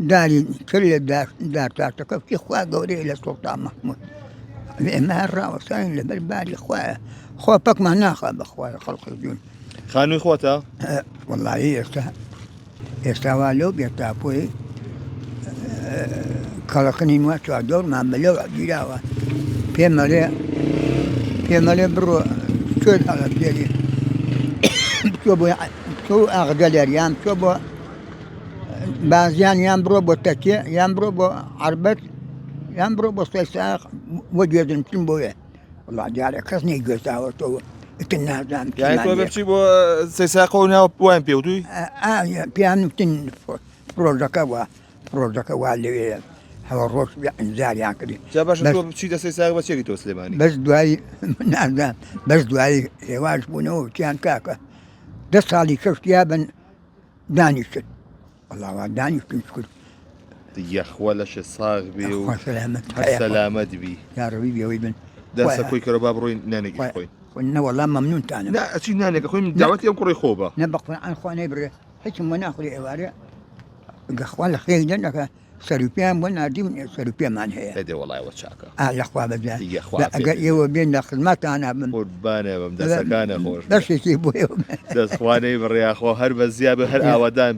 داري كل دار تعتقد في إخوة قوري إلى السلطان محمود ما الرأس اللي بالباري خوابك ما ناخذ أخوة خلق الدين خانووی خۆتە؟ والله ئێستا لەو بێتاپۆی کەڵەکەنی نوە چواردۆرمان بەلەو گیراوە پێمەڵێ بڕۆ چۆ هەڵە پێری تۆ ئاغدەلێریان تۆ بۆ بازیان یان بڕۆ بۆ تەکێ یان بڕۆ بۆ عەربەت یان بڕۆ بۆ سەیساق وە گوێدنتن بۆیە والله دیارە کەس نەیگوێزاوەتەوە ئتن نازانم یانی تۆ بچی بۆ سەیساقە و ناوە وایان پێوتووی؟ پێیان وتن پرۆژەکە وا لەوەیە هەوە ڕۆژ ئینزاریان کردی جا باشە تۆ بچیتە سەیساق بە چێکی تۆ سلێمانی؟ بەس دوایی نازانم بەس دوایی هێواش بوونەوە وتیان کاکە 10 ساڵی کەشتیا بن دانیشت والله وا دانیشتن کرد یەخوا لەشە ساغ بێ و سەلامەت بی یاڕەوی بێەوەی بن دەستە خۆی کەرە با بڕۆین نانێکی خۆین نەوەڵام مەمنونتانم ئەچی نانێکە خۆی داوەتی ئەم کوڕی خۆ بە نە بەخوان خوانەی برێ هیچم وە ناخوری ئێوارە گەخوا لە خێی دەنەکە سەروپیان بۆ نردی سەروپێمان هەیە هەدێ وەڵایەوە چاکە لەخوا بەجار ئەگەر ئێوە بێن لە خزمەتانە بم قوربانە بەم دەستەکانە خۆش بەشێکی بۆ دەستخوانەی بڕیاخۆ هەر بە زیابە هەر ئاوادان